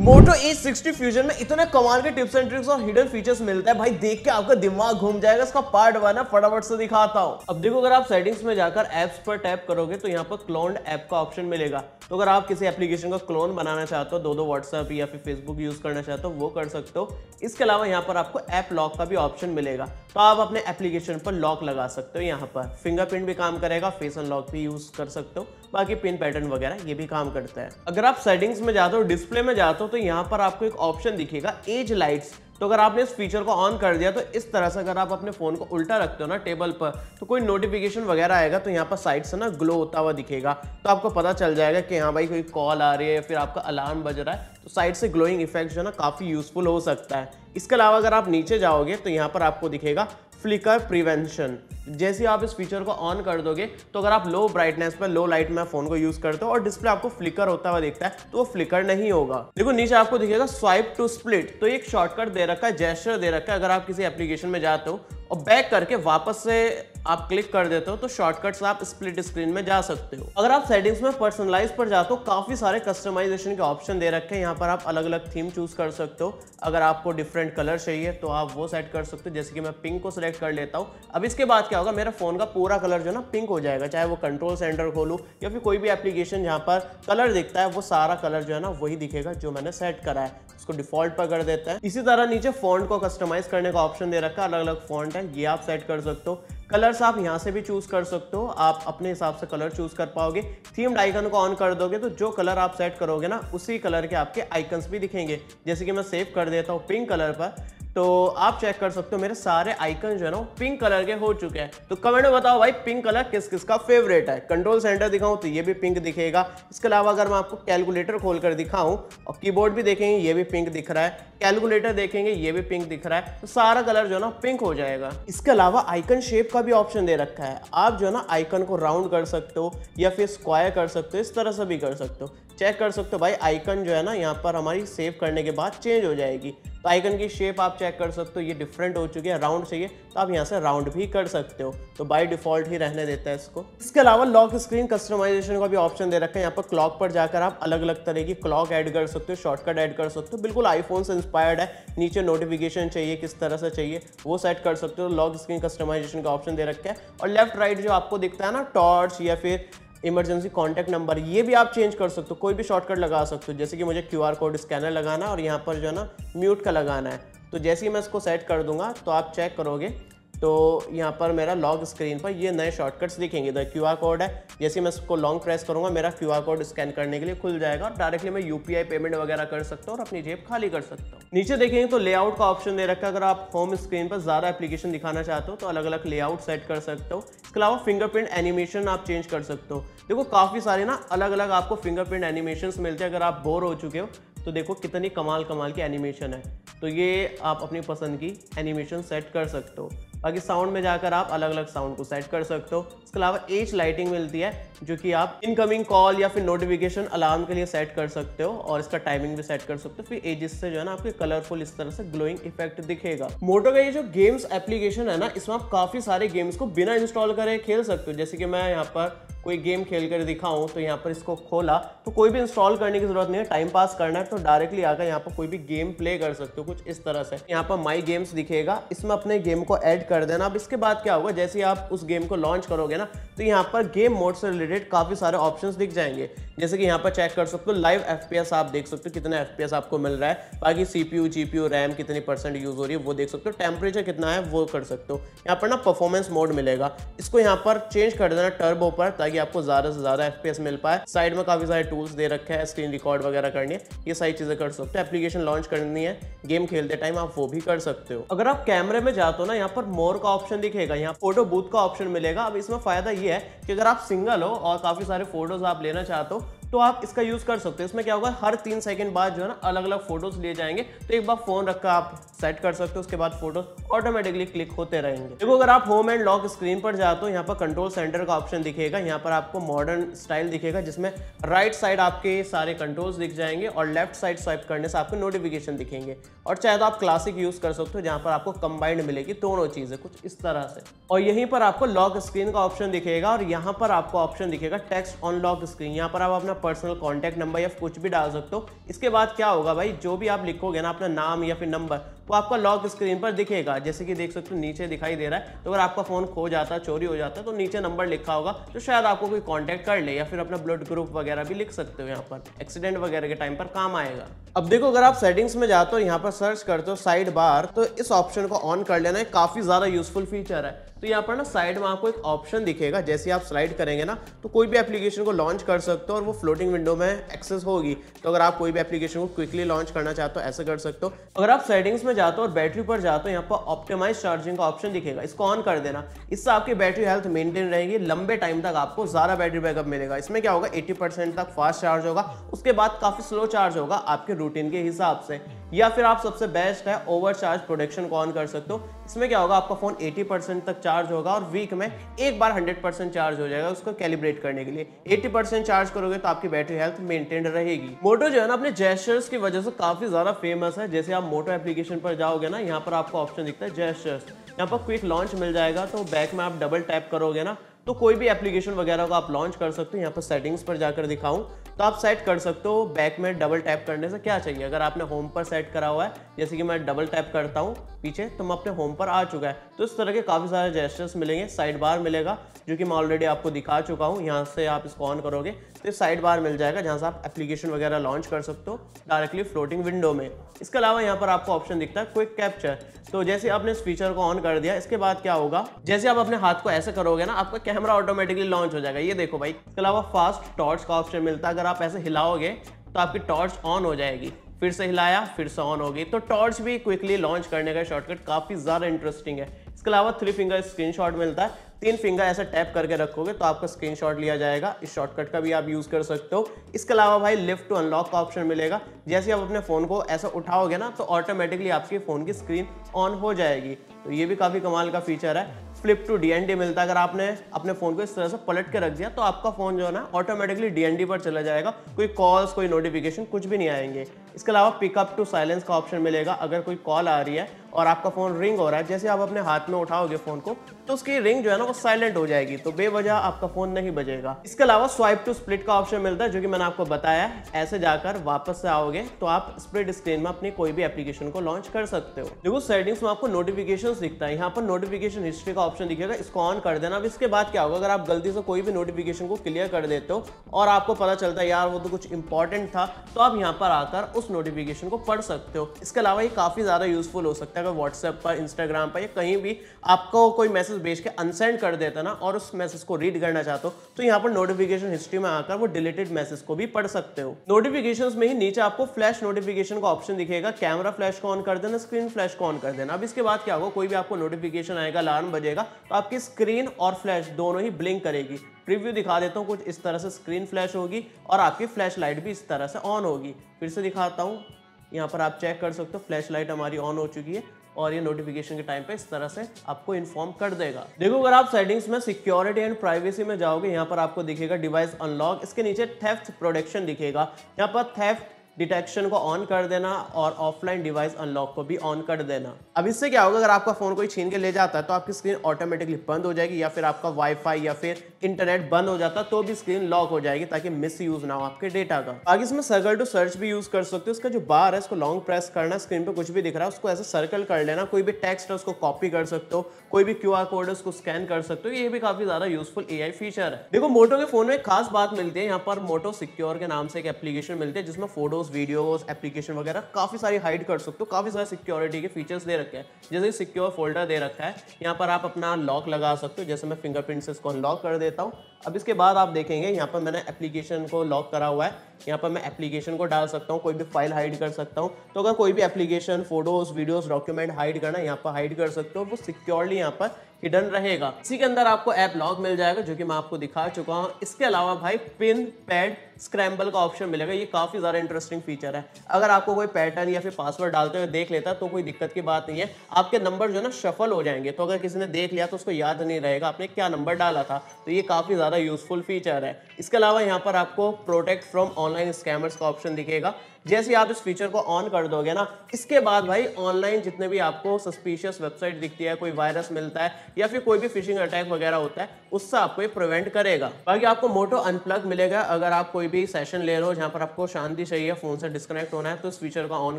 मोटो E60 fusion में इतने कमाल के टिप्स एंड ट्रिक्स और हिडन फीचर्स मिलता है भाई, देख के आपका दिमाग घूम जाएगा। इसका पार्ट 1 है, फटाफट से दिखाता हूँ। अब देखो, अगर आप सेटिंग्स में जाकर एप्स पर टैप करोगे तो यहाँ पर क्लोन्ड ऐप का ऑप्शन मिलेगा। तो अगर आप किसी एप्लीकेशन का क्लोन बनाना चाहते हो, दो व्हाट्सएप या फिर फेसबुक यूज करना चाहते हो, वो कर सकते हो। इसके अलावा यहाँ पर आपको ऐप लॉक का भी ऑप्शन मिलेगा, तो आप अपने एप्लीकेशन पर लॉक लगा सकते हो। यहाँ पर फिंगरप्रिंट भी काम करेगा, फेस अनलॉक भी यूज कर सकते हो, बाकी पिन पैटर्न वगैरह ये भी काम करता है। अगर आप सेटिंग्स में जाते हो, डिस्प्ले में जाते हो, तो यहाँ पर आपको एक ऑप्शन दिखेगा एज लाइट्स। तो अगर आपने इस फीचर को ऑन कर दिया तो इस तरह से अगर आप अपने फोन को उल्टा रखते हो ना टेबल पर, तो कोई नोटिफिकेशन वगैरह आएगा तो यहाँ पर साइड से ना ग्लो होता हुआ दिखेगा। तो आपको पता चल जाएगा कि हाँ भाई कोई कॉल आ रही है या फिर आपका अलार्म बज रहा है। तो साइड से ग्लोइंग इफेक्ट जो है ना काफी यूजफुल हो सकता है। इसके अलावा अगर आप नीचे जाओगे तो यहाँ पर आपको दिखेगा फ्लिकर प्रिवेंशन। जैसे ही आप इस फीचर को ऑन कर दोगे तो अगर आप लो ब्राइटनेस पर, लो लाइट में फोन को यूज करते हो और डिस्प्ले आपको फ्लिकर होता हुआ दिखता है, तो वो फ्लिकर नहीं होगा। देखो नीचे आपको दिखेगा स्वाइप टू स्प्लिट। तो एक शॉर्टकट दे रखा है, जेस्चर दे रखा है। अगर आप किसी एप्लीकेशन में जाते हो और बैक करके वापस से आप क्लिक कर देते हो तो शॉर्टकट से आप स्प्लिट स्क्रीन में जा सकते हो। अगर आप सेटिंग्स में पर्सनलाइज पर जाते हो, काफी सारे कस्टमाइजेशन के ऑप्शन दे रखे हैं। यहाँ पर आप अलग अलग थीम चूज कर सकते हो। अगर आपको डिफरेंट कलर चाहिए तो आप वो सेट कर सकते हो, जैसे कि मैं पिंक को सिलेक्ट कर लेता हूँ। अब इसके बाद क्या होगा, मेरा फोन का पूरा कलर जो है ना पिंक हो जाएगा। चाहे वो कंट्रोल सेंटर खोलूँ या फिर कोई भी एप्लीकेशन जहाँ पर कलर दिखता है, वो सारा कलर जो है ना वही दिखेगा जो मैंने सेट करा है। उसको डिफॉल्ट पर कर देता है। इसी तरह नीचे फॉन्ट को कस्टमाइज करने का ऑप्शन दे रखा है। अलग अलग फॉन्ट है, ये आप सेट कर सकते हो। कलर्स आप यहाँ से भी चूज कर सकते हो, आप अपने हिसाब से कलर चूज कर पाओगे। थीम्ड आइकन को ऑन कर दोगे तो जो कलर आप सेट करोगे ना उसी कलर के आपके आइकन्स भी दिखेंगे। जैसे कि मैं सेव कर देता हूँ पिंक कलर पर, तो आप चेक कर सकते हो मेरे सारे आइकन जो है ना पिंक कलर के हो चुके हैं। तो कमेंट में बताओ भाई पिंक कलर किस किस का फेवरेट है। कंट्रोल सेंटर दिखाऊं तो ये भी पिंक दिखेगा। इसके अलावा अगर मैं आपको कैलकुलेटर खोलकर दिखाऊं और कीबोर्ड भी देखेंगे, ये भी पिंक दिख रहा है। कैलकुलेटर देखेंगे, ये भी पिंक दिख रहा है। तो सारा कलर जो है ना पिंक हो जाएगा। इसके अलावा आइकन शेप का भी ऑप्शन दे रखा है। आप जो है ना आइकन को राउंड कर सकते हो या फिर स्क्वायर कर सकते हो, इस तरह से भी कर सकते हो। चेक कर सकते हो भाई आइकन जो है ना यहाँ पर हमारी सेव करने के बाद चेंज हो जाएगी। तो आइकन की शेप आप चेक कर सकते हो, ये डिफरेंट हो चुकी है। राउंड चाहिए तो आप यहाँ से राउंड भी कर सकते हो, तो बाय डिफॉल्ट ही रहने देता है इसको। इसके अलावा लॉक स्क्रीन कस्टमाइजेशन का भी ऑप्शन दे रखा है। यहाँ पर क्लॉक पर जाकर आप अलग अलग तरह की क्लॉक ऐड कर सकते हो, शॉर्टकट ऐड कर सकते हो। बिल्कुल आईफोन से इंस्पायर्ड है। नीचे नोटिफिकेशन चाहिए, किस तरह से चाहिए वो सेट कर सकते हो। लॉक स्क्रीन कस्टमाइजेशन का ऑप्शन दे रखा है। और लेफ्ट राइट जो आपको दिखता है ना टॉर्च या फिर इमरजेंसी कॉन्टैक्ट नंबर, ये भी आप चेंज कर सकते हो। कोई भी शॉर्टकट लगा सकते हो, जैसे कि मुझे QR कोड स्कैनर लगाना है और यहाँ पर जो है ना म्यूट का लगाना है। तो जैसे ही मैं इसको सेट कर दूंगा तो आप चेक करोगे तो यहाँ पर मेरा लॉक स्क्रीन पर ये नए शॉर्टकट्स दिखेंगे। इधर QR कोड है, जैसे मैं इसको लॉन्ग प्रेस करूंगा मेरा QR कोड स्कैन करने के लिए खुल जाएगा और डायरेक्टली मैं UPI पेमेंट वगैरह कर सकता हूँ और अपनी जेब खाली कर सकता हूँ। नीचे देखेंगे तो लेआउट का ऑप्शन दे रखा है। अगर आप होम स्क्रीन पर ज्यादा एप्लीकेशन दिखाना चाहते हो तो अलग अलग लेआउट सेट कर सकते हो। इसके अलावा फिंगरप्रिंट एनिमेशन आप चेंज कर सकते हो। देखो काफी सारे ना अलग अलग आपको फिंगरप्रिंट एनिमेशन मिलते हैं। अगर आप बोर हो चुके हो तो देखो कितनी कमाल कमाल की एनिमेशन है। तो ये आप अपनी पसंद की एनिमेशन सेट कर सकते हो। बाकी साउंड में जाकर आप अलग अलग साउंड को सेट कर सकते हो। इसके अलावा एज लाइटिंग मिलती है जो कि आप इनकमिंग कॉल या फिर नोटिफिकेशन अलार्म के लिए सेट कर सकते हो और इसका टाइमिंग भी सेट कर सकते हो। फिर एजेस से जो है ना आपके कलरफुल इस तरह से ग्लोइंग इफेक्ट दिखेगा। मोटो का ये जो गेम्स एप्लीकेशन है ना, इसमें आप काफी सारे गेम्स को बिना इंस्टॉल करे खेल सकते हो। जैसे कि मैं यहाँ पर कोई गेम खेल कर दिखाऊं तो यहाँ पर इसको खोला तो कोई भी इंस्टॉल करने की जरूरत नहीं है। टाइम पास करना है तो डायरेक्टली आकर यहाँ पर कोई भी गेम प्ले कर सकते हो कुछ इस तरह से। यहाँ पर माई गेम्स दिखेगा, इसमें अपने गेम को ऐड कर देना। अब इसके बाद क्या होगा, जैसे ही आप उस गेम को लॉन्च करोगे ना तो यहाँ पर गेम मोड से रिलेटेड काफी सारे ऑप्शंस दिख जाएंगे। जैसे कि यहाँ पर चेक कर सकते हो लाइव FPS आप देख सकते हो कितना FPS आपको मिल रहा है। बाकी CPU GPU RAM कितनी % यूज हो रही है वो देख सकते हो। टेम्परेचर कितना है वो कर सकते हो। यहाँ पर ना परफॉर्मेंस मोड मिलेगा, इसको यहाँ पर चेंज कर देना टर्बो पर, ताकि आपको ज्यादा से ज्यादा FPS मिल पाए। साइड में काफी सारे टूल्स दे रखे हैं, स्क्रीन रिकॉर्ड वगैरह करनी है, ये सारी चीजें कर सकते हो। एप्लीकेशन लॉन्च करनी है गेम खेलते टाइम आप वो भी कर सकते हो। अगर आप कैमरे में जाते हो ना, यहाँ पर मोर का ऑप्शन दिखेगा, यहाँ फोटो बूथ का ऑप्शन मिलेगा। अब इसमें फायदा ये है कि अगर आप सिंगल हो और काफी सारे फोटोज आप लेना चाहते हो तो आप इसका यूज कर सकते हो। इसमें क्या होगा, हर 3 सेकंड बाद जो है ना अलग अलग फोटोज लिए जाएंगे। तो एक बार फोन रखकर आप सेट कर सकते हो, उसके बाद फोटोज ऑटोमेटिकली क्लिक होते रहेंगे। देखो अगर आप होम एंड लॉक स्क्रीन पर जाते हो, यहाँ पर कंट्रोल सेंटर का ऑप्शन दिखेगा। यहाँ पर आपको मॉडर्न स्टाइल दिखेगा, जिसमें राइट साइड आपके सारे कंट्रोल्स दिख जाएंगे और लेफ्ट साइड स्वाइप करने से आपको नोटिफिकेशन दिखेंगे। और चाहे तो आप क्लासिक यूज कर सकते हो, जहाँ पर आपको कंबाइंड मिलेगी दोनों चीजें कुछ इस तरह से। और यहीं पर आपको लॉक स्क्रीन का ऑप्शन दिखेगा और यहाँ पर आपको ऑप्शन दिखेगा टेक्स्ट ऑन लॉक स्क्रीन। यहाँ पर आप अपना पर्सनल कॉन्टैक्ट नंबर या कुछ भी डाल सकते हो। इसके बाद क्या होगा भाई, जो भी आप लिखोगे ना अपना नाम या फिर नंबर, वो आपका लॉक स्क्रीन पर दिखेगा। जैसे कि देख सकते हो नीचे दिखाई दे रहा है। तो अगर आपका फोन खो जाता है, चोरी हो जाता है, तो नीचे नंबर लिखा होगा, तो शायद आपको कोई कांटेक्ट कर ले, या फिर अपना ब्लड ग्रुप वगैरह भी लिख सकते हो। यहाँ पर एक्सीडेंट वगैरह के टाइम पर काम आएगा। अब देखो, अगर आप सेटिंग्स में जाते हो, यहाँ पर सर्च करते हो साइड बार, तो इस ऑप्शन को ऑन कर लेना है। काफी ज्यादा यूजफुल फीचर है। तो यहाँ पर ना साइड में आपको एक ऑप्शन दिखेगा, जैसे आप स्लाइड करेंगे ना, तो कोई भी एप्लीकेशन को लॉन्च कर सकते हो और वो फ्लोटिंग विंडो में एक्सेस होगी। तो अगर आप कोई भी एप्लीकेशन को क्विकली लॉन्च करना चाहते हो, ऐसे कर सकते हो। अगर आप सेटिंग्स में जाते हो और बैटरी पर जाते हो, यहाँ पर ऑप्टिमाइज चार्जिंग का ऑप्शन दिखेगा, इसको ऑन कर देना। इससे आपकी बैटरी हेल्थ मेंटेन रहेगी, लंबे टाइम तक आपको ज्यादा बैटरी बैकअप मिलेगा। इसमें क्या होगा, 80% तक फास्ट चार्ज होगा, उसके बाद काफी स्लो चार्ज होगा आपके रूटीन के हिसाब से। या फिर आप सबसे बेस्ट है ओवर चार्ज प्रोटेक्शन को ऑन कर सकते हो। इसमें क्या होगा, आपका फोन 80% तक चार्ज होगा और वीक में एक बार 100% चार्ज हो जाएगा उसको कैलिब्रेट करने के लिए। 80% चार्ज करोगे तो आपकी बैटरी हेल्थ मेंटेन रहेगी। मोटो जो है ना अपने जेस्चर्स की वजह से काफी ज्यादा फेमस है। जैसे आप मोटो एप्लीकेशन पर जाओगे ना, यहाँ पर आपको ऑप्शन दिखता है जेस्चर्स, यहाँ पर क्विक लॉन्च मिल जाएगा। तो बैक में आप डबल टैप करोगे ना, तो कोई भी एप्लीकेशन वगैरह को आप लॉन्च कर सकते हो। यहाँ पर सेटिंग्स पर जाकर दिखाऊं तो आप सेट कर सकते हो बैक में डबल टैप करने से क्या चाहिए। अगर आपने होम पर सेट करा हुआ है, जैसे कि मैं डबल टैप करता हूँ पीछे, तो मैं अपने होम पर आ चुका है। तो इस तरह के काफी सारे जेस्चर्स मिलेंगे। साइड बार मिलेगा, जो कि मैं ऑलरेडी आपको दिखा चुका हूँ। यहाँ से आप इसको ऑन करोगे तो साइड बार मिल जाएगा, जहाँ से आप एप्लीकेशन वगैरह लॉन्च कर सकते हो डायरेक्टली फ्लोटिंग विंडो में। इसके अलावा यहाँ पर आपको ऑप्शन दिखता है क्विक कैप्चर। तो जैसे आपने इस फीचर को ऑन कर दिया, इसके बाद क्या होगा, जैसे आप अपने हाथ को ऐसे करोगे ना, आपका कैमरा ऑटोमेटिकली लॉन्च हो जाएगा। ये देखो भाई। इसके अलावा फास्ट टॉर्च का ऑप्शन मिलता है। अगर आप ऐसे हिलाओगे तो आपकी टॉर्च ऑन हो जाएगी। फिर से हिलाया, फिर से ऑन होगी। तो टॉर्च भी क्विकली लॉन्च करने का शॉर्टकट काफी ज्यादा इंटरेस्टिंग है। इसके अलावा 3 फिंगर स्क्रीनशॉट मिलता है। 3 फिंगर ऐसे टैप करके रखोगे तो आपका स्क्रीनशॉट लिया जाएगा। इस शॉर्टकट का भी आप यूज कर सकते हो। इसके अलावा भाई लिफ्ट टू अनलॉक का ऑप्शन मिलेगा। जैसे आप अपने फोन को ऐसा उठाओगे ना, तो ऑटोमेटिकली आपके फोन की स्क्रीन ऑन हो जाएगी। तो ये भी काफी कमाल का फीचर है। फ्लिप टू डीएनडी मिलता है। अगर आपने अपने फोन को इस तरह से पलट के रख दिया, तो आपका फोन जो है ना ऑटोमेटिकली डीएनडी पर चला जाएगा। कोई कॉल्स, कोई नोटिफिकेशन कुछ भी नहीं आएंगे। इसके अलावा पिकअप टू साइलेंस का ऑप्शन मिलेगा। अगर कोई कॉल आ रही है और आपका फोन रिंग हो रहा है, जैसे आप अपने हाथ में उठाओगे फोन को, तो उसकी रिंग जो है ना वो साइलेंट हो जाएगी, तो बेवजह आपका फोन नहीं बजेगा। इसके अलावा स्वाइप टू स्प्लिट का ऑप्शन मिलता है, जो कि मैंने आपको बताया। ऐसे जाकर वापस से आओगे तो आप स्प्लिट स्क्रीन में अपनी कोई भी एप्लीकेशन को लॉन्च कर सकते हो। देखो सेटिंग्स में आपको नोटिफिकेशंस दिखता है। यहाँ पर नोटिफिकेशन हिस्ट्री का ऑप्शन दिखेगा, इसको ऑन कर देना। अब इसके बाद क्या होगा, अगर आप गलती से कोई भी नोटिफिकेशन को क्लियर कर देते हो और आपको पता चलता है यार वो तो कुछ इंपॉर्टेंट था, तो आप यहाँ पर आकर उस नोटिफिकेशन को पढ़ सकते हो। इसके अलावा ये काफी ज्यादा यूजफुल हो सकता है अगर व्हाट्सएप पर, इंस्टाग्राम पर या कहीं भी आपको कोई मैसेज भेज के अनसेंड कर देता ना, और उस मैसेज को रीड करना चाहते हो, तो यहाँ पर नोटिफिकेशन हिस्ट्री में आकर वो डिलीटेड मैसेज को भी पढ़ सकते हो। नोटिफिकेशंस में ही नीचे आपको फ्लैश नोटिफिकेशन का ऑप्शन दिखेगा। कैमरा फ्लैश को ऑन कर देना, स्क्रीन फ्लैश को ऑन कर देना। अब इसके बाद क्या होगा, कोई भी आपको नोटिफिकेशन आएगा, अलार्म बजेगा, तो आपकी स्क्रीन और फ्लैश दोनों ही ब्लिंक करेगी। प्रीव्यू दिखा देता हूँ, कुछ इस तरह से स्क्रीन फ्लैश होगी और आपकी फ्लैश लाइट भी इस तरह से ऑन होगी। फिर से दिखाता हूँ, यहाँ पर आप चेक कर सकते हो फ्लैश लाइट हमारी ऑन हो चुकी है और ये नोटिफिकेशन के टाइम पे इस तरह से आपको इन्फॉर्म कर देगा। देखो अगर आप सेटिंग्स में सिक्योरिटी एंड प्राइवेसी में जाओगे, यहाँ पर आपको दिखेगा डिवाइस अनलॉक। इसके नीचे थेफ्ट प्रोटेक्शन दिखेगा। यहाँ पर थेफ्ट डिटेक्शन को ऑन कर देना और ऑफलाइन डिवाइस अनलॉक को भी ऑन कर देना। अब इससे क्या होगा, अगर आपका फोन कोई छीन के ले जाता है तो आपकी स्क्रीन ऑटोमेटिकली बंद हो जाएगी, या फिर आपका वाईफाई या फिर इंटरनेट बंद हो जाता तो भी स्क्रीन लॉक हो जाएगी, ताकि मिस यूज ना हो आपके डेटा का। आगे इसमें सर्कल टू सर्च भी यूज कर सकते हो। उसका जो बार है इसको लॉन्ग प्रेस करना, स्क्रीन पे कुछ भी दिख रहा है उसको ऐसे सर्कल कर लेना। कोई भी टेक्स्ट है उसको कॉपी कर सकते हो, कोई भी क्यूआर कोड है उसको स्कैन कर सकते हो। ये भी काफी ज्यादा यूजफुल एआई फीचर है। देखो मोटो के फोन में एक खास बात मिलती है, यहाँ पर मोटो सिक्योर के नाम से एक एप्लीकेशन मिलती है, जिसमें फोटोज, वीडियोज, एप्लीकेशन वगैरह काफी सारी हाइड कर सकते हो। काफी सारे सिक्योरिटी के फीचर्स दे रखे हैं, जैसे सिक्योर फोल्डर दे रखा है। यहाँ पर आप अपना लॉक लगा सकते हो, जैसे मैं फिंगरप्रिंट से इसको अनलॉक कर देता हूँ। अब इसके बाद आप देखेंगे यहाँ पर मैंने एप्लीकेशन को लॉक करा हुआ है। यहाँ पर मैं एप्लीकेशन को डाल सकता हूँ, कोई भी फाइल हाइड कर सकता हूँ। तो अगर कोई भी application, photos, videos, document hide करना, यहाँ पर हाइड कर सकते हो। वो सिक्योरली यहाँ पर हिडन रहेगा। इसी के अंदर आपको ऐप लॉक मिल जाएगा, जो कि मैं आपको दिखा चुका हूँ। इसके अलावा भाई पिन पैड स्क्रैम्बल का ऑप्शन मिलेगा। ये काफी ज्यादा इंटरेस्टिंग फीचर है। अगर आपको कोई पैटर्न या फिर पासवर्ड डालते हुए देख लेता तो कोई दिक्कत की बात नहीं है, आपके नंबर जो है ना शफल हो जाएंगे। तो अगर किसी ने देख लिया तो उसको याद नहीं रहेगा आपने क्या नंबर डाला था। तो ये काफी ज्यादा यूजफुल फीचर है। इसके अलावा यहाँ पर आपको प्रोटेक्ट फ्रॉम ऑनलाइन स्कैमर्स का ऑप्शन दिखेगा। जैसे ही आप इस फीचर को ऑन कर दोगे ना, इसके बाद भाई ऑनलाइन जितने भी आपको सस्पिशियस वेबसाइट दिखती है, कोई वायरस मिलता है या फिर कोई भी फिशिंग अटैक वगैरह होता है, उससे आपको ये प्रिवेंट करेगा। बाकी आपको मोटो अनप्लग मिलेगा। अगर आप कोई भी सेशन ले रहे हो जहां पर आपको शांति चाहिए, फोन से डिस्कनेक्ट होना है, तो इस फीचर को ऑन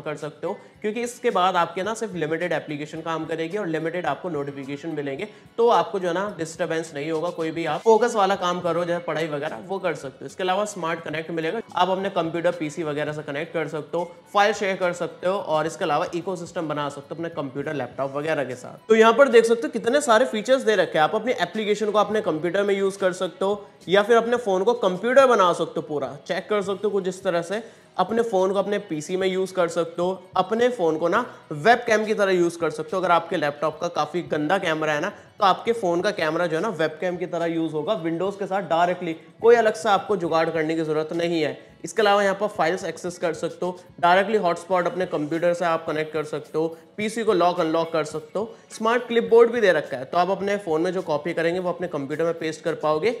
कर सकते हो, क्योंकि इसके बाद आपके ना सिर्फ लिमिटेड एप्लीकेशन काम करेगी और लिमिटेड आपको नोटिफिकेशन मिलेंगे, तो आपको जो है ना डिस्टर्बेंस नहीं होगा। कोई भी आप फोकस वाला काम करो जैसे पढ़ाई वगैरह, वो कर सकते हो। इसके अलावा स्मार्ट कनेक्ट मिलेगा, आप अपने कंप्यूटर पीसी वगैरह से कनेक्ट कर सकते हो, फाइल शेयर कर सकते हो और इसके अलावा इकोसिस्टम बना सकते हो अपने कंप्यूटर लैपटॉप वगैरह के साथ। तो यहाँ पर देख सकते हो कितने सारे फीचर्स दे रखे हैं। आप अपनी एप्लीकेशन को अपने कंप्यूटर में यूज कर सकते हो या फिर अपने फोन को कंप्यूटर बना सकते हो, पूरा चेक कर सकते हो कुछ इस तरह से। अपने फोन को अपने पीसी में यूज कर सकते हो, अपने फोन को ना वेब कैम की तरह यूज कर सकते हो। अगर आपके लैपटॉप का काफी गंदा कैमरा है ना, तो आपके फोन का कैमरा जो है ना वेब कैम की तरह यूज होगा विंडोज के साथ डायरेक्टली, कोई अलग से आपको जुगाड़ करने की जरूरत नहीं है। इसके अलावा यहाँ पर फाइल्स एक्सेस कर सकते हो, डायरेक्टली हॉटस्पॉट अपने कंप्यूटर से आप कनेक्ट कर सकते हो, पीसी को लॉक अनलॉक कर सकते हो। स्मार्ट क्लिपबोर्ड भी दे रखा है, तो आप अपने फोन में जो कॉपी करेंगे वो अपने कंप्यूटर में पेस्ट कर पाओगे।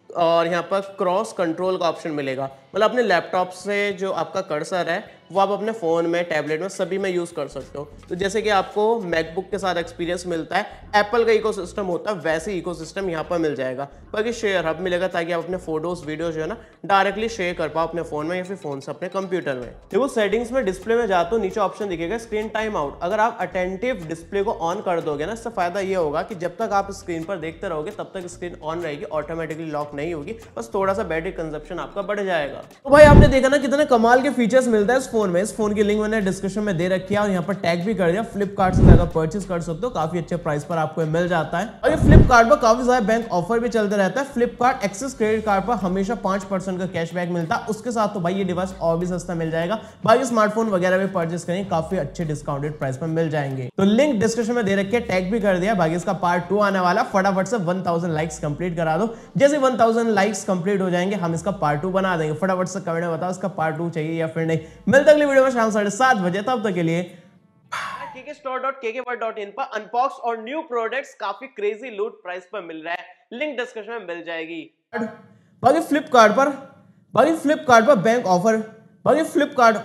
और यहाँ पर क्रॉस कंट्रोल का ऑप्शन मिलेगा, मतलब अपने लैपटॉप से जो आपका कर्सर है वो आप अपने फ़ोन में, टैबलेट में, सभी में यूज़ कर सकते हो। तो जैसे कि आपको मैकबुक के साथ एक्सपीरियंस मिलता है, एप्पल का इकोसिस्टम होता है, वैसे इकोसिस्टम यहाँ पर मिल जाएगा। बाकी शेयर हब मिलेगा ताकि आप अपने फोटोज वीडियोज जो है ना डायरेक्टली शेयर कर पाओ अपने फ़ोन में या फिर फ़ोन से अपने कंप्यूटर में। देखो सेटिंग्स में डिस्प्ले में जाते हो, नीचे ऑप्शन दिखेगा स्क्रीन टाइम आउट। अगर आप अटेंटिव डिस्प्ले को ऑन कर दोगे ना, इससे फायदा ये होगा कि जब तक आप स्क्रीन पर देखते रहोगे तब तक स्क्रीन ऑन रहेगी, ऑटोमेटिकली लॉक नहीं होगी, बस थोड़ा सा बैटरी कंजप्शन आपका बढ़ जाएगा। तो भाई आपने देखा ना कितने कमाल के फीचर्स मिलते हैं इस फोन में। इस फोन की लिंक मैंने डिस्क्रिप्शन में दे रखी है और यहाँ पर टैग भी कर दिया। फ्लिपकार्ट से जाकर परचेज कर सकते हो, काफी अच्छे प्राइस पर आपको मिल जाता है। और ये फ्लिपकार्ट पर काफी सारे बैंक ऑफर भी चलते रहता है। फ्लिपकार्ट एक्सिस क्रेडिट कार्ड पर हमेशा 5% का कैशबैक मिलता है। उसके साथ तो भाई ये डिवाइस और भी सस्ता मिल जाएगा। बाकी स्मार्टफोन वगैरह भी परचेज करेंगे, काफी अच्छे डिस्काउंटेड प्राइस पर मिल जाएंगे। तो लिंक डिस्क्रिप्शन में दे रखी है, टैग भी कर दिया। बाकी इसका पार्ट 2 आने वाला, फटाफट से 1000 लाइक्स कंप्लीट करा दो। जैसे 1000 लाइक्स कंप्लीट हो जाएंगे हम इसका पार्ट 2 बना देंगे। फटाफट से कमेंट में बताओ इसका पार्ट 2 चाहिए या फिर नहीं। मिलते अगली वीडियो में शाम 7:30 बजे, तब तक के लिए kkstore.kkworld.in पर अनबॉक्स और न्यू प्रोडक्ट्स काफी क्रेजी लूट प्राइस पर मिल रहा है, लिंक डिस्क्रिप्शन में मिल जाएगी। बाकी फ्लिपकार्ट पर बैंक ऑफर, बाकी फ्लिपकार्ट